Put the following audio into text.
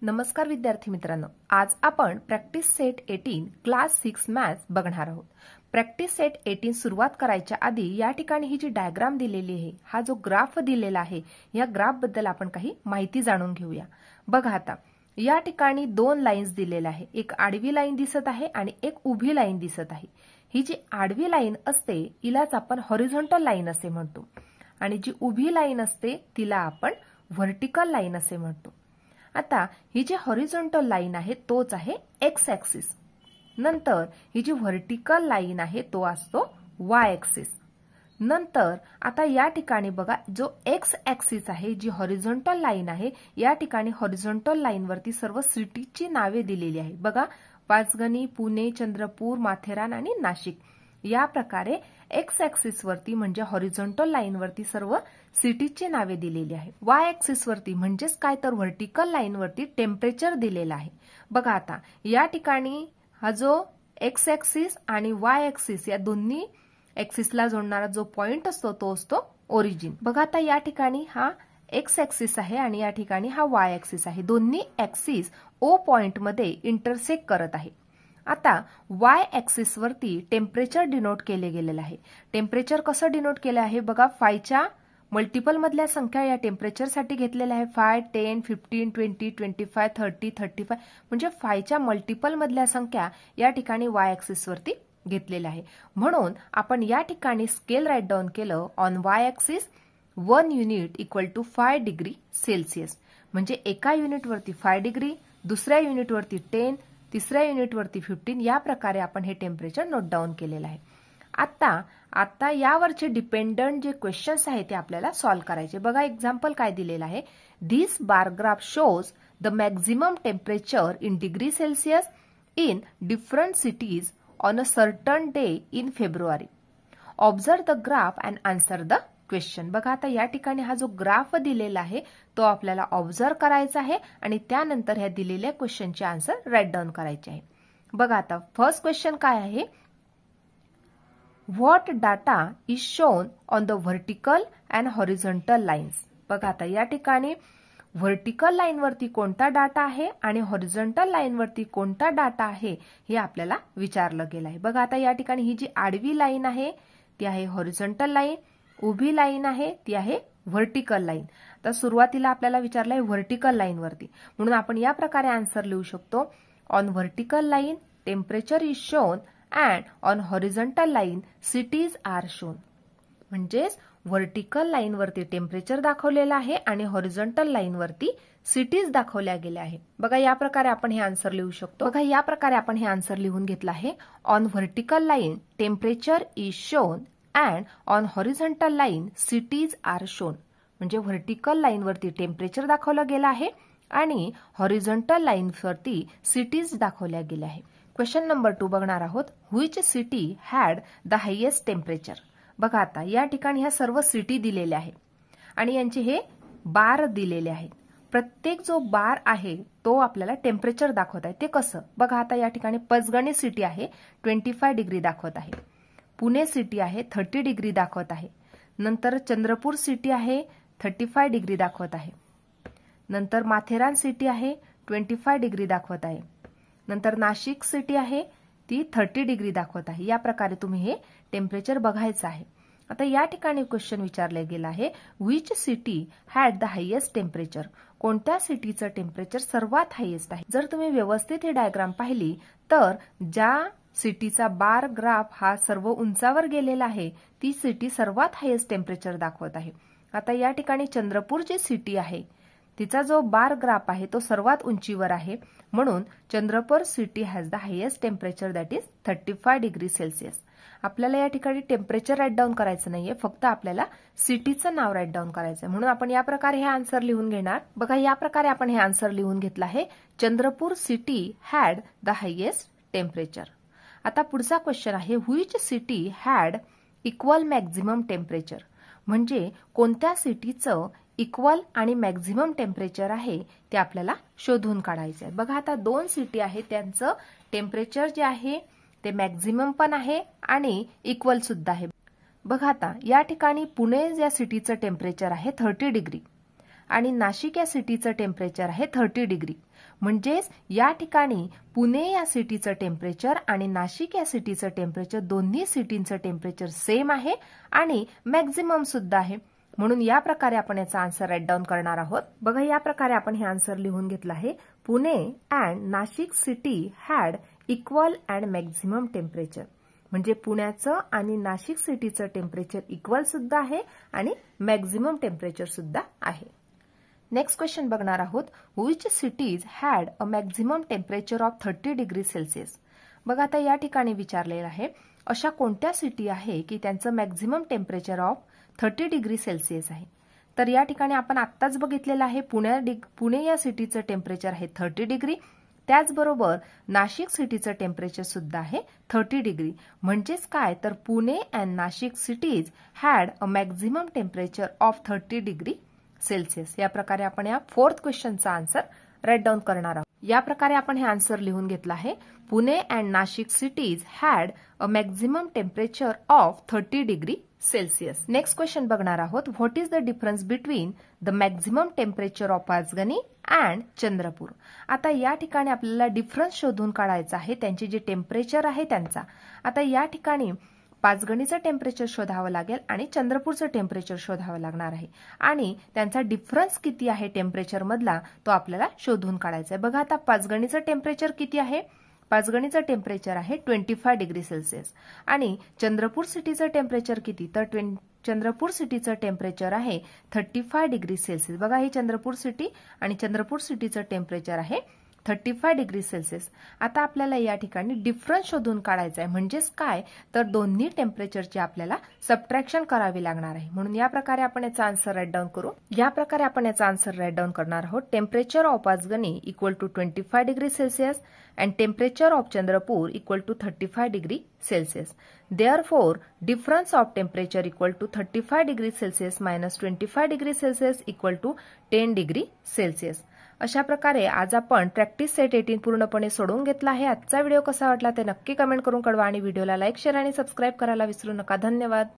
नमस्कार विद्यार्थी मित्रांनो, आज आपण प्रॅक्टिस सेट 18 क्लास 6 मॅथ्स बघणार आहोत। प्रॅक्टिस सेट 18 सुरुवात करायच्या आधी या ठिकाणी ही जी डायग्राम दिलेली आहे, हा जो ग्राफ दिलेला आहे, या ग्राफ बद्दल आपण काही माहिती जाणून घेऊया। बघा आता या ठिकाणी दोन लाईन्स दिलेल्या आहे, एक आडवी लाईन दिसत आहे आणि एक उभी लाईन दिसत आहे। ही जी आडवी लाईन असते हिलाच आपण हॉरिझॉन्टल लाईन असे म्हणतो आणि जी उभी लाईन असते तिला आपण व्हर्टिकल लाईन असे म्हणतो। आता ही जी हॉरिझॉन्टल लाईन आहे तोच आहे एक्स ऍक्सिस, नंतर ही जी व्हर्टिकल लाईन आहे तो असतो वाय ऍक्सिस। नंतर आता या ठिकाणी बघा जो एक्स ऍक्सिस आहे, जी हॉरिझॉन्टल लाईन आहे, या ठिकाणी हॉरिझॉन्टल लाईन वरती सर्व सिटीची नावे दिलेली आहे। बघा पाचगणी, पुणे, चंद्रपूर, माथेरान आणि नाशिक। या प्रकारे एक्स ऍक्सिस वरती म्हणजे हॉरिझॉन्टल लाईन वरती सर्व सिटीची नावे दिलेली आहे। वाय ऍक्सिस वरती म्हणजेच काय तर व्हर्टिकल लाईन वरती टेम्परेचर दिलेलं आहे। बघा आता या ठिकाणी हा जो एक्स ऍक्सिस आणि वाय ऍक्सिस या दोन्ही ऍक्सिसला जोडणारा जो पॉइंट असतो तो असतो ओरिजिन। बघा आता या ठिकाणी हा एक्स ऍक्सिस आहे आणि या ठिकाणी हा वाय ऍक्सिस आहे। दोन्ही ऍक्सिस ओ पॉइंट मध्ये इंटरसेक्ट करत आहे। आता वाय ऍक्सिस वरती टेम्परेचर डिनोट केले गेलेले आहे। टेम्परेचर कसं डिनोट केलं आहे बघा, 5 च्या मल्टिपल मधल्या संख्या या टेम्परेचर साठी घेतलेल्या आहे। 5, 10, 15, 20, 25, 30, 35 म्हणजे 5 च्या मल्टिपल मधल्या संख्या या ठिकाणी वाय ऍक्सिस वरती घेतलेल्या आहे। म्हणून आपण या ठिकाणी स्केल राईट डाऊन केलं on Y axis 1 unit equal to 5 degree Celsius, म्हणजे एका युनिट वरती 5 डिग्री, दुसऱ्या युनिट वरती 10, तिसऱ्या युनिट वरती 15, या प्रकारे आपण हे टेम्परेचर नोट डाऊन केलेलं आहे। आता यावरचे डिपेंडंट जे क्वेश्चन्स आहेत ते आपल्याला सॉल्व्ह करायचे। बघा एक्झाम्पल काय दिलेलं आहे, this bar graph shows the maximum temperature in degree Celsius in different cities on a certain day in February. Observe the graph and answer the question. बघा आता या ठिकाणी हा जो ग्राफ दिलेला आहे तो आपल्याला ऑब्झर्व करायचा आहे आणि त्यानंतर ह्या दिलेल्या क्वेश्चनचे आन्सर राईट डाऊन करायचे आहे। बघा आता फर्स्ट क्वेश्चन काय आहे, what data is shown on the vertical and horizontal lines. बघा आता या ठिकाणी व्हर्टिकल लाईन वरती कोणता डाटा आहे आणि हॉरिझॉन्टल लाईन वरती कोणता डाटा आहे हे आपल्याला विचारलं गेलं आहे। बघा आता या ठिकाणी ही जी आडवी लाईन आहे ती आहे हॉरिझॉन्टल लाईन, उभी लाईन आहे ती आहे व्हर्टिकल लाईन। तर सुरुवातीला आपल्याला विचारलंय व्हर्टिकल लाईन वरती, म्हणून आपण या प्रकारे आन्सर लिहू शकतो, on vertical line temperature is shown and on horizontal line cities are shown. म्हणजेच व्हर्टिकल लाईन वरती टेम्परेचर दाखवलेलं आहे आणि हॉरिझॉन्टल लाईन वरती सिटीज दाखवल्या गेल्या आहे। बघा या प्रकारे आपण हे आन्सर लिहू शकतो। बघा या प्रकारे आपण हे आन्सर लिहून घेतलं आहे, on vertical line temperature is shown and on horizontal line cities are shown. म्हणजे व्हर्टिकल लाईन वरती टेम्परेचर दाखवलं गेलं आहे आणि हॉरिझॉन्टल लाईन वरती सिटीज दाखवल्या गेल्या आहे। क्वेश्चन नंबर 2 बघणार आहोत, which city had the highest temperature. बघा आता या ठिकाणी ह्या सर्व सिटी दिलेल्या आहे आणि यांचे हे बार दिलेले आहेत। प्रत्येक जो बार आहे तो आपल्याला टेम्परेचर दाखवत आहे। ते कसं बघा आता या ठिकाणी पाचगणी सिटी आहे 25 डिग्री दाखवत आहे, पुणे सिटी आहे 30 डिग्री दाखवत आहे, नंतर चंद्रपूर सिटी आहे 35 डिग्री दाखवत आहे, नंतर माथेरान सिटी आहे 25 डिग्री दाखवत आहे, नंतर नाशिक सिटी आहे ती 30 डिग्री दाखवत आहे। या प्रकारे तुम्ही हे टेम्परेचर बघायचं आहे। आता या ठिकाणी क्वेश्चन विचारले गेला आहे, which city had the highest temperature. कोणत्या सिटीचं टेम्परेचर सर्वात हायेस्ट आहे। जर तुम्ही व्यवस्थित ही डायग्राम पाहिली तर ज्या सिटीचा बार ग्राफ हा सर्व उंचावर गेलेला आहे ती सिटी सर्वात हायेस्ट टेम्परेचर दाखवत आहे। आता या ठिकाणी चंद्रपूर जी सिटी आहे तिचा जो बार ग्राफ आहे तो सर्वात उंचीवर आहे, म्हणून Chandrapur city has the highest temperature that is 35 degree Celsius. आपल्याला या ठिकाणी टेम्परेचर राईट डाऊन करायचं नाहीये, फक्त आपल्याला सिटीचं नाव राईट डाऊन करायचं आहे, म्हणून आपण या प्रकारे हे आन्सर लिहून घेणार। बघा या प्रकारे आपण हे आन्सर लिहून घेतलं आहे, Chandrapur city had the highest temperature. आता पुढचा क्वेश्चन आहे, which city had equal maximum temperature. म्हणजे कोणत्या सिटीचं इक्वल आणि मॅक्झिमम टेम्परेचर आहे ते आपल्याला शोधून काढायचं आहे। बघा आता दोन सिटी आहे, त्यांचं टेम्परेचर जे आहे ते मॅक्झिमम पण आहे आणि इक्वल सुद्धा आहे। बघा आता या ठिकाणी पुणे या सिटीचं टेम्परेचर आहे 30 डिग्री आणि नाशिक या सिटीचं टेम्परेचर आहे 30 डिग्री. म्हणजेच या ठिकाणी पुणे या सिटीचं टेम्परेचर आणि नाशिक या सिटीचं टेम्परेचर दोन्ही सिटींचं टेम्परेचर सेम आहे आणि मॅक्झिमम सुद्धा आहे. म्हणून या प्रकारे आपण याचा आन्सर राईट डाऊन करणार आहोत. बघा या प्रकारे आपण हे आन्सर लिहून घेतलं आहे. Pune and Nashik city had equal and maximum temperature. म्हणजे पुण्याचं आणि नाशिक सिटीचं टेम्परेचर इक्वल सुद्धा आहे आणि मॅक्झिमम टेम्परेचर सुद्धा आहे. नेक्स्ट क्वेश्चन बघणार आहोत. Which cities had a maximum temperature of 30 degree Celsius. बघा आता या ठिकाणी विचारलेलं आहे अशा कोणत्या सिटी आहे की त्यांचं maximum temperature of 30 degree Celsius आहे. तर या ठिकाणी आपण आत्ताच बघितलेलं आहे पुणे या सिटीचं टेम्परेचर आहे 30 डिग्री. त्याचबरोबर नाशिक सिटीचं टेम्परेचर सुद्धा आहे 30 डिग्री. म्हणजेच काय तर Pune and Nashik cities had a maximum temperature of 30 degree Celsius. या प्रकारे आपण या 4th क्वेश्चनचा आन्सर राईट डाऊन करणार आहोत. या प्रकारे आपण हे आन्सर लिहून घेतलं आहे. Pune and Nashik cities had a maximum temperature of 30 degree Celsius. Next question बघणार आहोत. What is the difference between the maximum temperature of Panchgani and Chandrapur. आता या ठिकाणी आपल्याला डिफरन्स शोधून काढायचा आहे त्यांचे जे टेम्परेचर आहे त्यांचा. आता या ठिकाणी पाचगणीचं टेम्परेचर शोधावं लागेल आणि चंद्रपूरचं टेम्परेचर शोधावं लागणार आहे आणि त्यांचा डिफरन्स किती आहे टेम्परेचर मधला तो आपल्याला शोधून काढायचा आहे. बघा आता पाचगणीचं टेम्परेचर किती आहे. पाचगणीचं टेम्परेचर आहे 25 डिग्री सेल्सिअस आणि चंद्रपूर सिटीचं टेम्परेचर किती तर चंद्रपूर सिटीचं टेम्परेचर आहे 35 डिग्री सेल्सिअस. बघा ही चंद्रपूर सिटी आणि चंद्रपूर सिटीचं टेम्परेचर आहे 35 डिग्री सेल्सिअस. आता आपल्याला या ठिकाणी डिफरन्स शोधून काढायचा आहे. म्हणजेच काय तर दोन्ही टेम्परेचरची आपल्याला सबट्रॅक्शन करावी लागणार आहे. म्हणून या प्रकारे आपण याचा आन्सर राईट डाऊन करू. या प्रकारे आपण याचा आन्सर राईट डाऊन करणार आहोत. Temperature of Panchgani equal to 25 degree Celsius and temperature of Chandrapur equal to 35 degree Celsius. Therefore, difference of temperature equal to 35 degree Celsius minus 25 degree Celsius equal to 10 degree Celsius. अशा प्रकारे आज आपण practice set 18 पूर्णपणे सोडवून घेतला आहे. आजचा व्हिडिओ कसा वाटला ते नक्की कमेंट करून कळवा आणि व्हिडिओला लाईक, शेअर आणि सबस्क्राईब करायला विसरू नका. धन्यवाद.